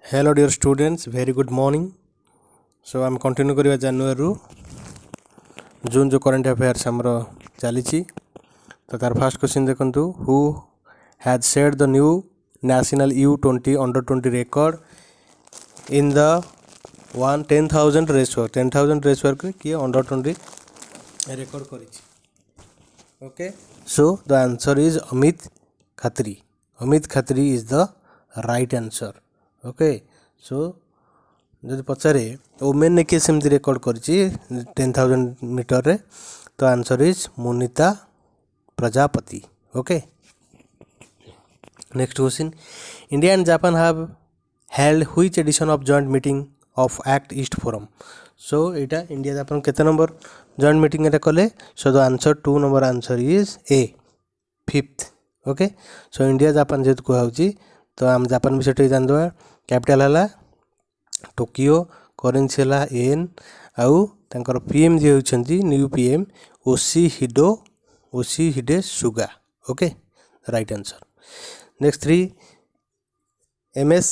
Hello dear students, very good morning. So I'm continue करिया जनवरी जून जो current affairs हमरो चलीची तो तार फर्स्ट क्वेश्चन देखंतु who has set the new national U20 under 20 record in the 10,000 race वर्क किए अंडर 20 record करिछि. Okay, so the answer is Amit Khatri. Amit Khatri is the right answer. Okay so जब पचारे women ने किए सेमती record कर 10,000 meter रे तो answer is Munita Prajapati. Okay next question India and Japan have held which edition of joint meeting of act east forum. So यहाँ India Japan केते number joint meeting रे कले. So the answer 2 number answer is a 5th. Okay so India Japan जेहेतु कहूँ तो आम Japan विषय जानदे कैपिटल है टोकियो करेन्सी है एन आउ तांकर पीएम जी होती new PM Yoshihide Suga. Okay right answer. Next 3 MS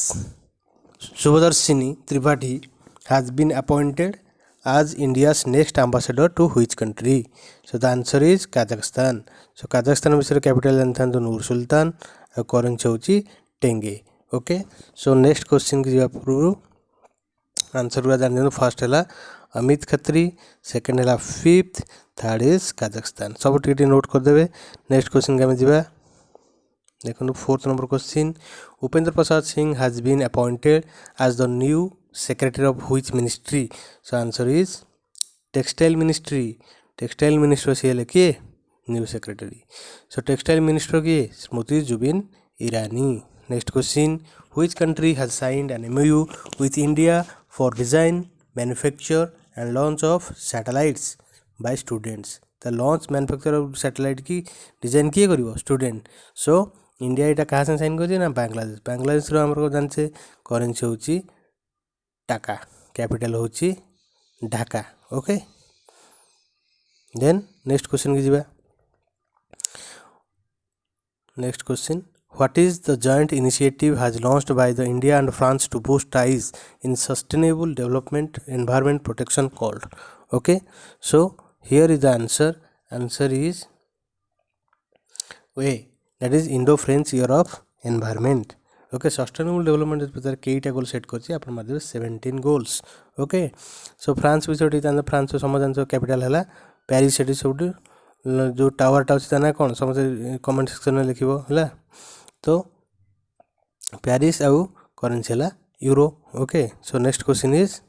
Shubhadarshini Tripathi has been appointed as India's next ambassador to which country. So the answer is Kazakhstan. So Kazakhstan विषय capital जानता तो नूर सुल्तान और currency होची टेंगे. ओके सो नेक्स्ट क्वेश्चन की जवाब पूर्व answer पूरा जान फर्स्ट है अमित खत्री, सेकेंड है 5th, थर्ड इज काजाखस्तान. सब टिके नोट करदे. नेक्स्ट क्वेश्चन के जा देखो 4th number question Upendra Prasad Singh has been appointed as the new secretary of which ministry. So answer is textile ministry. Textile minister सी है किए new secretary. So textile minister किए Smriti Zubin Irani. Next question which country has signed an MOU with India for design, manufacture and launch of satellites by students. The launch manufacture of satellite की design किए करिवो student. So India यहाँ क्या sign कर बांग्लादेश. बांग्लादेश आमर जाने currency होची taka, capital होची Dhaka. Okay then next question की जीवा. Next question What is the joint initiative has launched by the India and France to boost ties in sustainable development environment protection called? Okay, so here is the answer. Answer is way that is Indo-French Year of Environment. Okay, sustainable development is पचार केईटा goal set करछि आपण माध्यम 17 goals. Okay so France विषय जान France समझ capital है Paris. सेठी सब जो टावरटा अच्छी ना कौन समझे कमेंट सेक्शन में लिखिबो है. तो पेरिस आउ करेन्सी है euro. Okay so next question is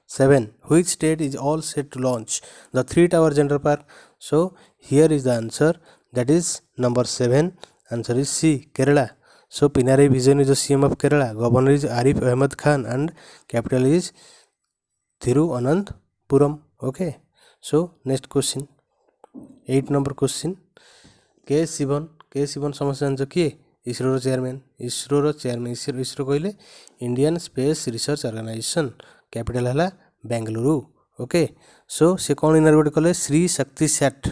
7 which state is all set to launch the 3 tower gender park. So here is the answer that is number 7. Answer is C Kerala. So Pinarayi Vijayan is the CM of Kerala. Governor is Arif Ahmed Khan and capital is Thiruvananthapuram. Okay so next question 8 number question K Sivan समस्या जान किए ISRO chairman. ISRO कहले Indian space research organisation. Capital है Bengaluru. Okay so से कौन inaugurate कले Shri Shakti set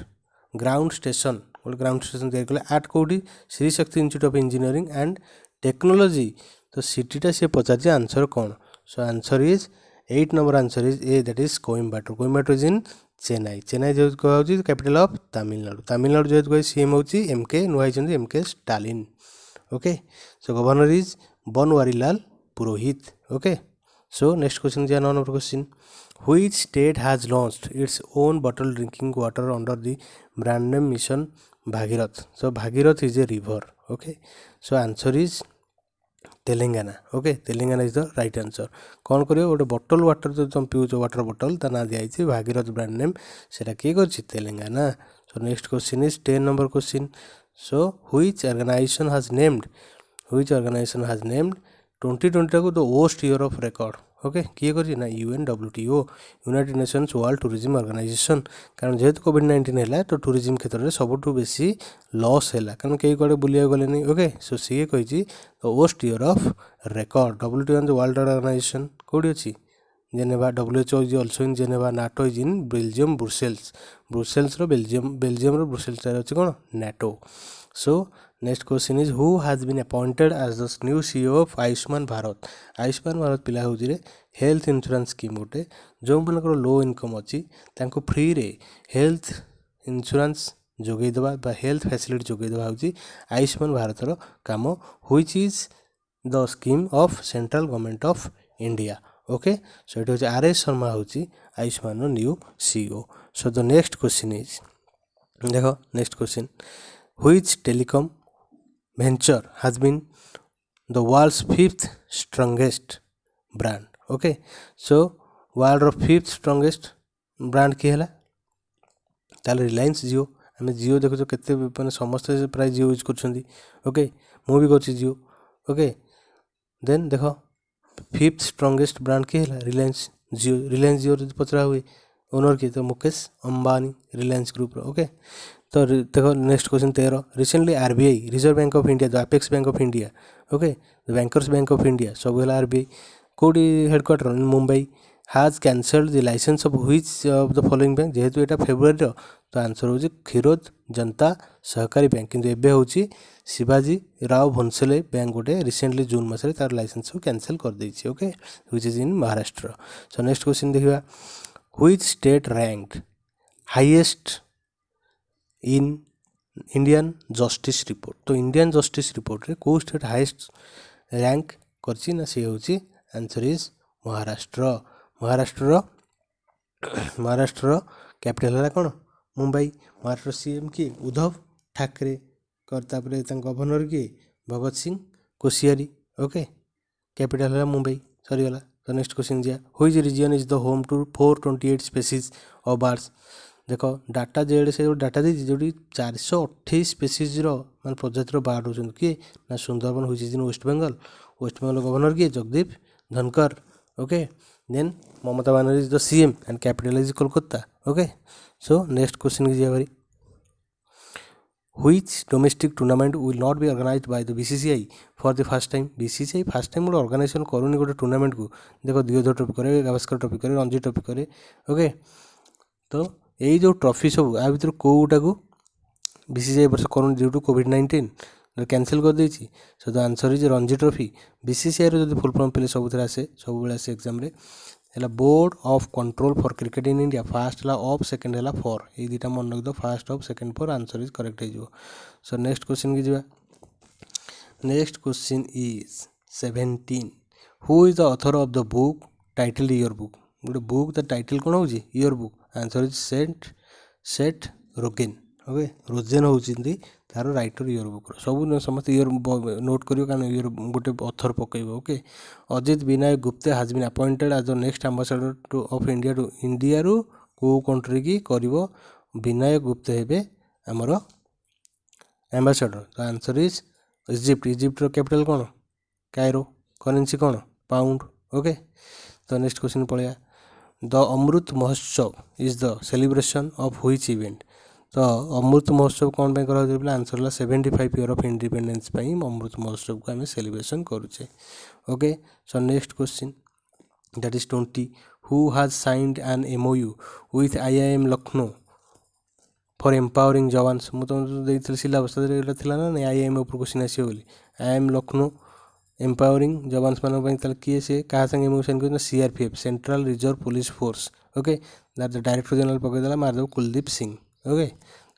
ground station. गोटे ground station तैयारी कले आट कौटी Shri Shakti institute of engineering and technology. तो सिटीटा सी पचार आंसर कौन. सो answer is 8 number answer is A that is Coimbatore. Coimbatore is in Chennai. Chennai जो कह कैपिटल ऑफ तमिलनाडु. तमिलनाडु जो कह सीएम होची MK नुआई MK Stalin. Okay so governor is Banwarilal Purohit. Okay so next question जा 9 number question which state has launched its own bottle drinking water under the brand name mission Bhagirath. So Bhagirath is a river. Okay so answer is Telangana. Okay Telangana is the right answer. कौन करियो गोटे bottle water जो तुम पिउच water bottle ता ना दिखाई Bhagirath brand name सेटा किए कर तेलंगाना. सो next question is 10 number question. So which organization has named 2020 को the worst year of record. Okay किए कर ना UNWTO United Nations World Tourism Organisation. कारण जेहेतु कोविड-19 है तो टूरिज्म क्षेत्र में सबुठ बेसी लॉस है कारण कई कड़े बुलिया गले. ओके सो सी कही the worst year of record. WTO world organisation कौटी अच्छी Geneva. WHO is also in Geneva. NATO is in Belgium Brussels. Brussels Belgium Brussels अच्छे कौन NATO. So next question is who has been appointed as the new CEO of Ayushman Bharat. Ayushman Bharat पिला हूँ health insurance scheme गोटे जो मनकर low income अच्छी free रे health insurance जोगेदेवा बा हेल्थ फैसिलिटी जोगेदेवा हूँ आयुष्मान भारतर काम which is the scheme of central government of India. Okay so ये हूँ आर एस शर्मा हूँ Ayushman new CEO. So the next question is देखो next question which telecom venture has been the world's fifth strongest brand। okay so world रो fifth strongest brand किए है ताले रिलायंस जियो आम जियो देखो केते माने समस्त प्राय जियो यूज कर ओके मु भी कर जियो। ओके देन देखो फिफ्थ स्ट्रॉन्गेस्ट ब्रांड किए है रिलायंस जियो जो पचरा हुए ओनर किए तो Mukesh Ambani Reliance group okay तो देखो next question 13 recently RBI Reserve Bank of India the apex bank of India okay the bankers bank of India सब है आरबीआई कौटी headquarter in Mumbai has cancelled the licence of which of the following bank जेहेतु यहाँ February तो answer हूँ क्षीरोद जनता सहकारी bank किंतु एबे हूँ शिवाजी राव भोंसले बैंक गोटे रिसेंटली जून मस तार लाइसेंस को कैंसल कर देछि okay which is in Maharashtra. So next question देखिए which state ranked highest in Indian justice report. तो इंडियन जस्टिस रिपोर्ट रे को स्टेट हाईएस्ट रैंक करछि ना से होछि answer is Maharashtra. Maharashtra capital है कौन मुंबई। महाराष्ट्र सीएम किए उद्धव ठाकरे तापर गवर्नर किए भगत सिंह कोश्यारी ओके कैपिटल है मुंबई सरीगला। तो नेक्स्ट क्वेश्चन दिया which region is the home to 428 species of birds. देखो डाटा जेड से डाटा दी जो 428 स्पेसीज मान प्रजातिर बार्ड होती किए ना सुंदरबन हुई इन वेस्ट बेंगल गवर्नर किए Jagdeep Dhankhar okay then Mamata Banerjee is the CM and capital is Kolkata okay. So next question की जाए भाई which domestic tournament will not be organised by the BCCI for the first time. BCCI first time गोटे organisation करूनी गोटे tournament को देखो दियोधर trophy करे Gavaskar trophy करे रणजी ट्रॉफी करे ओके तो यही जो ट्रॉफी सब आ भर कौटा को बीसीसीआई वर्ष कर ड्यू टू कोविड-19 कैंसिल कर देछि। So the answer is Ranji trophy. BCCI रो जो फुल फॉर्म पे सब आसे सब बेले आसे एग्जाम रे है board of control for cricket in India first है ऑफ सेकेंड है फॉर ये दुटा मन रखिद first of second for answer is correct हो। सो नेक्स्ट क्वेश्चन की जा next question is 17 who is the author of the book title your book. गोटे बुक द टाइटल कौन हो your book answer is Seth Rogen okay Rogen होती तार writer your book सब समस्त इयर नोट करियो कारण इयर गोटे ऑथर पकेब okay. Ajit Vinayak Gupta has been appointed as the next ambassador to of India रु को कंट्री की करिवो विनायक गुप्ता हेबे हमर ambassador. The answer is Egypt रो कैपिटल कौन कायरो करेंसी कौन पाउंड ओके। तो नेक्स्ट क्वेश्चन पड़िया the Amrit Mahotsav is the celebration of which event. तो अमृत महोत्सव कौन पे करा आंसर है 75 year of independence Amrit Mahotsav को आम सेलिब्रेशन करुचे okay. So next question that is 20 who has signed an MOU with IIM Lucknow for empowering jawans. मुझे सिलेबस ना नहीं आईआईएम ऊपर क्वेश्चन आस आईआईएम लखनऊ एम्पावरिंग जवान्स मान किए से क्या संगे एमओयू साइन कर CRPF central reserve police force okay director general पकईदेला मारदेव कुलदीप सिंह ओके।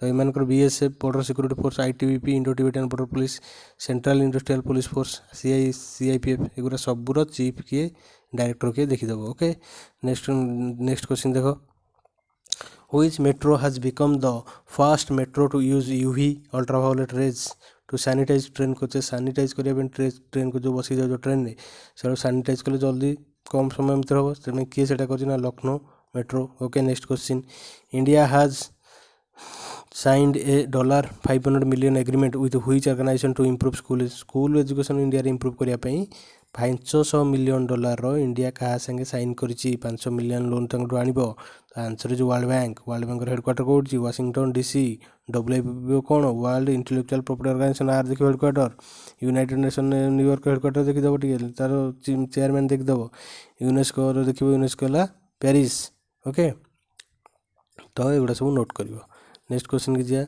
तो इन BSF border security force ITBP Indo Tibetan border police central industrial police force सीआईपीएफ एगुरा सबूर चीफ किए डायरेक्टर किए देखीदेव ओके। नेक्स्ट क्वेश्चन देखो which metro has become the first metro to use UV ultraviolet rays to sanitise train को sanitise करने train को जो बसी जाओ ट्रेन में से सैनिटाइज कले जल्दी कम समय भितर हम से किए से Lucknow metro okay. Next question India has signed a $500 million agreement with which organisation to improve school education India improve करने $500 million इंडिया क्या संगे साइन कर 500 मिलियन लोन तक आनब। Answer is world bank headquarter कौट वाशिंगटन डीसी WIPO कौन world intellectual property organisation आर देखिए headquarter united nation New York headquarter देखीदेव टे तार चेयरमैन देखीदेव यूनेस्को देखिए यूनेस्को है पेरिस ओके। तो एगुड़ा सब नोट कर। नेक्स्ट क्वेश्चन की जा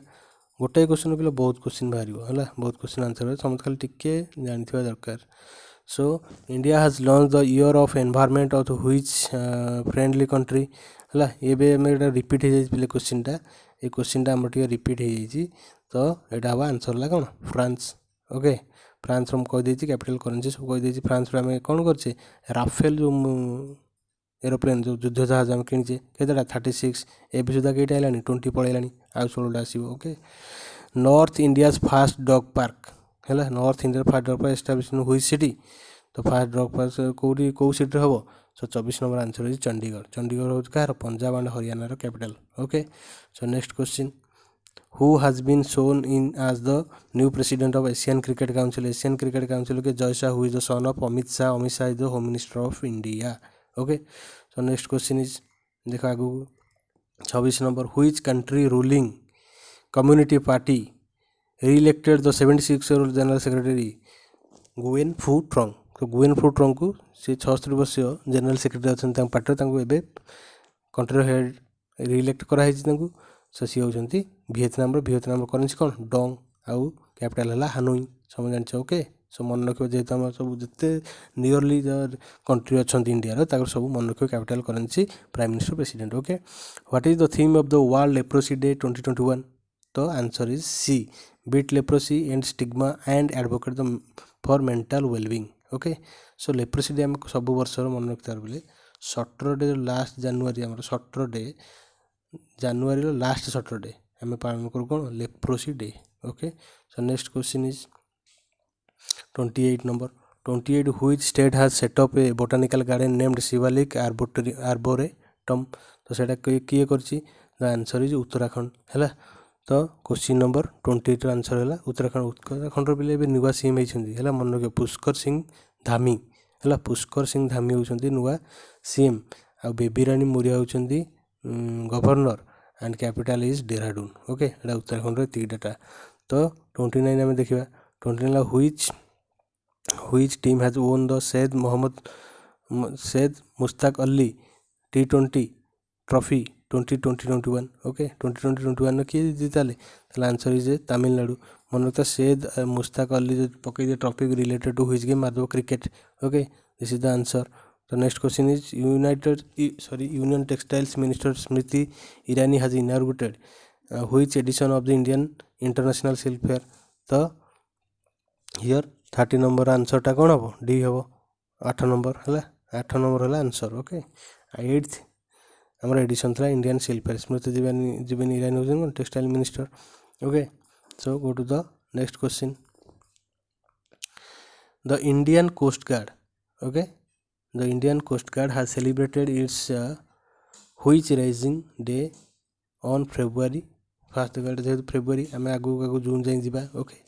गोटे क्वेश्चन पिला बहुत क्वेश्चन बाहर है बहुत क्वेश्चन आंसर समस्त खाली टिके जानी दरकार so India has launch the year of environment of which friendly country है ये आम रिपीट हो जाए क्वेश्चनटा ये क्वेश्चनटा आम रिपीट हो जाए तो यहाँ हम आंसर है कौन फ्रांस ओके फ्रांस हम कहीदे कैपिटल करेन्सी सब कहीदे फ्रांस आम कौन करचे राफेल जो एरोप्लेन जो युद्ध जहाज आम किणीचे केतेटा 36 एवं सुधा कईटा है 20 पलैलानी आउ 16टा आसो okay north India's first dog park है north India first dog park establish हुई सिटी तो फास्ट डॉग पार्क कौटी कौ सिटी हम सो 24 नंबर आंसर हो चंडीगढ़ चंडीगढ़ हूँ कह Punjab and Haryana capital okay so next question who has been sworn in as the new president of Asian cricket council के Jay Shah who is the son of Amit Shah is the home minister of India okay so next question is देखो आगू 26 number which country ruling community party re-elected the 76-year-old general secretary Nguyen Phu Trong तो गुवेन Phu ट्रंग को सी 76 वर्षीय general secretary अच्छा party country head री-इलेक्ट कराई सो सी होती Vietnam currency कौन Dong आउ कैपिटल है हानोई समझ जान ओके सो मन रख जेहतु आम सब जिते नियरली कंट्री अच्छा इंडिया सब मन रख capital currency prime minister president okay what is the theme of the world leprosy day 2021 तो answer is C beat leprosy end stigma and advocate the for mental wellbeing okay so leprosy day आम सब वर्ष मन रखितार बोले Saturday last January आम Saturday January last Saturday आम पालन करूँ कौन leprosy day okay so next question is 28 number 28 which state has set up A botanical garden named Shivalik arboretum तो सेटा किए करछि द आंसर इज उत्तराखंड है तो क्वेश्चन नंबर 28 आंसर है उत्तराखंड पिले नुआ सीएम होती है मन रख पुष्कर सिंह धामी है पुष्कर सिंह धामी होती नुआ सीएम आ बेबी रानी मौर्य होती governor and capital is Dehradun okay एटा उत्तराखंड तीनटा तो 29 आम देखा 29 which team has won the Syed Mushtaq Ali T20 trophy 2020-21 okay 2020-21 किए जीताले आंसर इज तमिलनाडु मन रखता सैयद मुश्ताक अली जो पकई trophy related to which game मार्दो cricket okay this is the answer तो next question is union textiles minister Smriti Irani has inaugurated which edition of the Indian international silk fair तो here 30 number आंसरटा कौन हम डी हम 8 नंबर है 8 number है answer okay 8th आम एडिशन था इंडियन सिल्क फेयर स्मृति जीवन ईरानी हो textile minister okay so go to the next question the Indian coast guard okay the Indian coast guard has celebrated its which raising day on February first guard जेहतु February आम आगू जून जाए जावा okay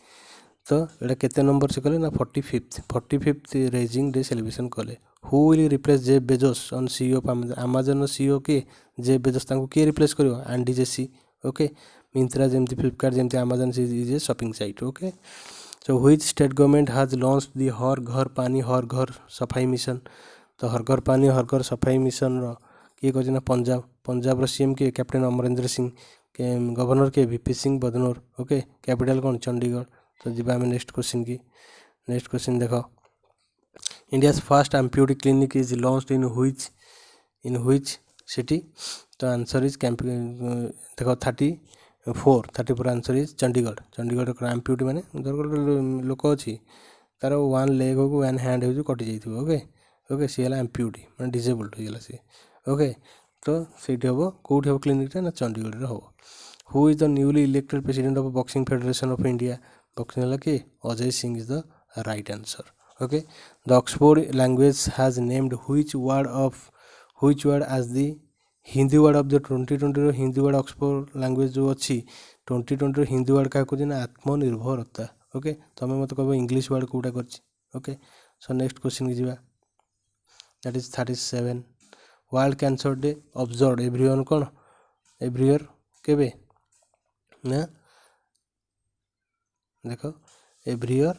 तो यहाँ केते number से कले ना 45th राइजिंग डे सेलिब्रेशन कले who will replace Jeff Bezos on CEO of Amazon CEO किए जेफ बेजोस किए रिप्लेस कर एंडी जेसी ओके मिंत्रा जमती फ्लिपकार्ट जमती Amazon is a shopping site okay so which state government has launch the Har Ghar Pani हर घर सफाई mission तो हर घर पानी हर घर सफाई मिशन किए कर पंजाब सीएम किए कैप्टन अमरेंद्र सिंह गवर्नर के VP Singh Badnore okay capital कौन चंडीगढ़ तो जी आम नेक्स्ट क्वेश्चन की नेक्स्ट क्वेश्चन देख India's first amputee clinic is launched in which city तो आंसर इज देख 34 आंसर इज चंडीगढ़ एम्प्यूटी माने लोक अच्छी तार 1 लेग हो 1 हैंड हो कटि जाइए ओके ओके सी है एम्प्यूटी मैं डिजेबल्ड हो गला सी ओके तो सीट हम कौट हम क्लिनिकटा ना चंडीगढ़ हम who is the newly elected president of boxing federation of India boxing है कि Ajay Singh is the right answer okay the Oxford language has named which word as the Hindi word of the 2020 Hindi word Oxford language जो अच्छी 2020 Hindi word क्या कह आत्मनिर्भरता okay तुम मत कह इंग्लिश वर्ड कौटा कर ओके सो नेक्स्ट क्वेश्चन की जावा that is 37 world cancer day observe everyone कौन एवरी ईयर केबे ना देख एवरी ईयर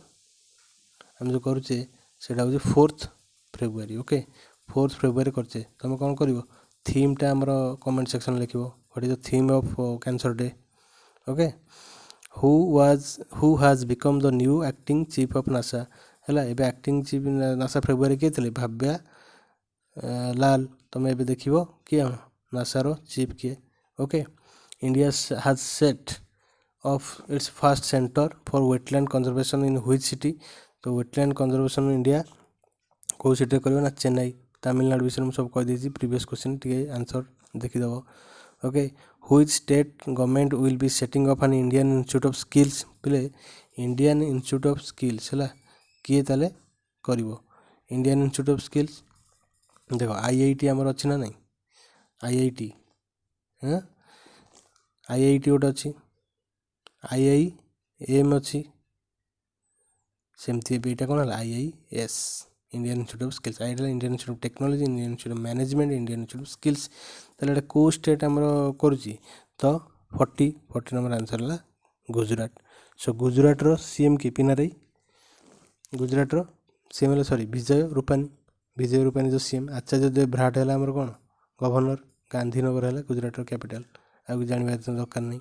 आम जो करुचे से 4th February okay 4th February करचे तुम कौन कर थीमटा आमर कमेंट सेक्शन लिख what is the theme of cancer day okay who has become the new acting chief of NASA है एबे एक्टिंग चीफ नासा फेब्रुआरी किए थे भाव्या लाल तुम एबे देखिबो किए नासार चीफ किए okay India has set of its first centre for wetland conservation in which city तो वेटलैंड कंजर्वेशन इंडिया कौ सिटी कर ना चेन्नई तमिलनाडु विषय में सब कहीदे प्रीवियस क्वेश्चन टे आंसर देखीदेव okay which state government will be setting up an Indian institute of skills बोले इंडियन इंस्टीट्यूट ऑफ स्किल्स है किए ताले करिवो इंडियन इंस्टीट्यूट ऑफ स्किल्स देख आईआईटी आमर अच्छी ना नहीं आईआईटी हाँ आईआईटी गोटे अच्छी आईआईएम अच्छी सेमती एटा कौन है IIS Indian institute of skills I Indian institute of technology Indian institute of management Indian institute of skills ताले को स्टेट आमर करुच्ची तो 40 नंबर आंसर है गुजरात सो गुजरात रो सीएम के पिनाराई गुजरात रो सीएम है सॉरी विजय रूपानी जो सीएम आचार्य देवव्रत है आमर कौन गवर्नर गांधीनगर है गुजरात रो कैपिटल आगे जानवर दरकार नहीं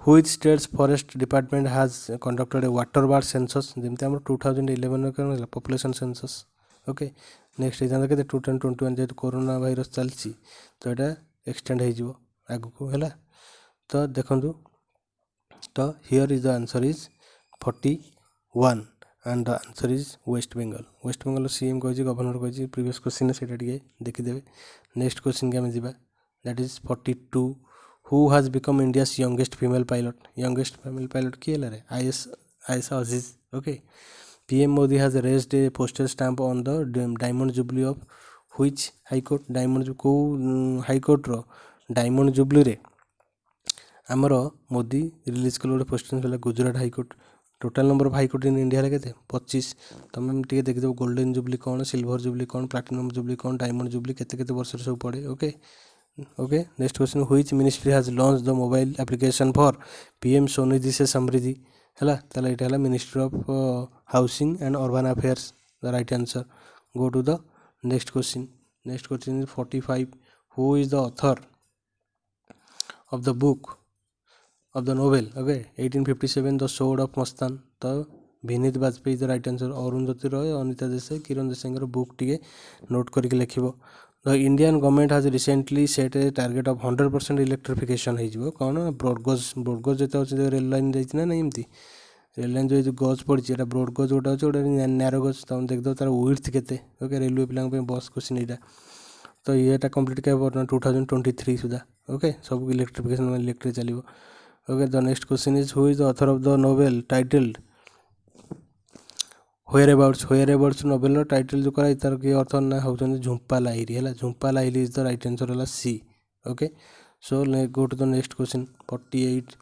व्हिच स्टेट्स फॉरेस्ट डिपार्टमेंट हाज कंडक्टेड ए वाटर बार्ड सेंसस जमी आम 2011 population census okay next exam के 2021 जेहतु कोरोना भाइरस चलती तो यहाँ एक्सटेंड हो आगू है तो देखु तो here is the answer is 41 and the answer is West Bengal CM कही गवर्नर कही प्रीवियस क्वेश्चन से देखीदे नेक्स्ट क्वेश्चन के आम जा that is 42 who has become India's youngest female pilot किए रे Ayesha Aziz okay PM Modi has raised a postal stamp on the diamond jubilee of which high court diamond को हाईकोर्ट रो डायमंड जुबली रे आमर मोदी रिलीज कले गोटे postal stamp Gujarat high court total number of high court in India के 25 तुम टे देखिदेव गोल्डन जुबली कौन सिल्वर जुबली कौन प्लाटिनम जुबली कौन डायमंड जुबली केते वर्ष सब पड़े okay okay next question which ministry has launch the mobile application for PM Svanidhi से समृद्धि है ताला ये ministry of housing and urban affairs the right answer go to the next question is 45 who is the author of the book of the novel okay 1857 the sword of Mastan तो Vineet Bajpai the right answer Arundhati Roy Anita Desai Kiran Desai book टी note करके लिखिबो the Indian government has recently set a target of 100% electrification हो कौन ब्रॉडगज जो अच्छे rail line जाइए ना नहीं एमती रेल लाइन जो गज पड़ी ब्रॉडगज गोटे अच्छे गोटे नैरो गज तुम देखो तार विड्थ केते ओके रेलवे पिला बस क्वेश्चन यहाँ तो ये कम्प्लीट क्या 2023 सुधा ओके सब इलेक्ट्रिफिकेशन इलेक्ट्रिक चलो okay the next question is who is the author of the novel titled where abouts novel title जो कराई तार कि ऑथर ना होउछन झुंपा लाहिरी है Jhumpa Lahiri is the right answer है C okay so go to the next question 48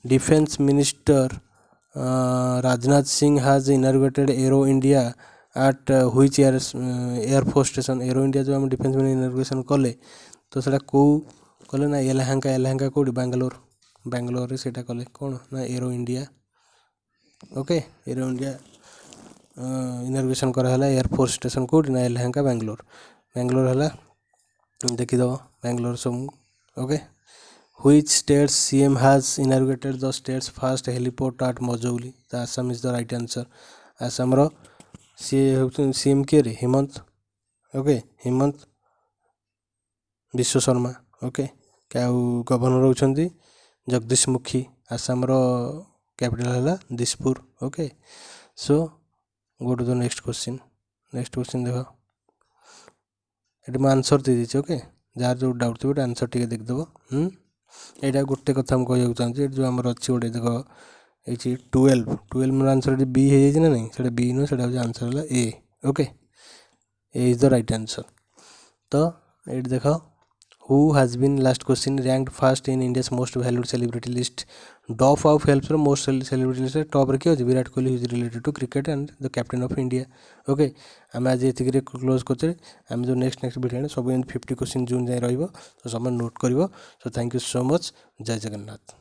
defence minister Rajnath Singh has inaugurated aero India at which air force station aero India जो हम defence में इनाग्रेशन कले तो सेटा को कले ना एलहांका कोडी बेंगलोर से कले कौन ना aero India okay aero India inauguration कराला एयरफोर्स स्टेशन कोडी ना एलहांका बेंगलोर है देखीदेव बेंगलोर सब okay which state's CM has inaugurated the state's first heliport at Majuli the Assam is the right answer Assam रो सीएम के रे हेमंत ओके हेमंत विश्व शर्मा ओके क्या गवर्नर होउछंती जगदीश मुखी आसाम रो कैपिटल है Dispur okay so go to the next question देख ये आंसर दे दीजिए ओके जार जो डाउट थी आंसर टी देखदेव यहाँ गोटे कथा मुझे चाहिए जो आम अच्छी गोटे देख ये 12 आंसर बी हो ना नहीं से बी नुह से आंसर है A okay A is the right answer तो ये देख who has been last question ranked first in India's most valued celebrity list Duff of Phelps most celebrity list top किए अच्छे Virat Kohli is related to cricket and the captain of India okay आम आज ये close करते आम जो next video सब 50 question जून जाए रही तो सब नोट कर so thank you so much जय जगन्नाथ।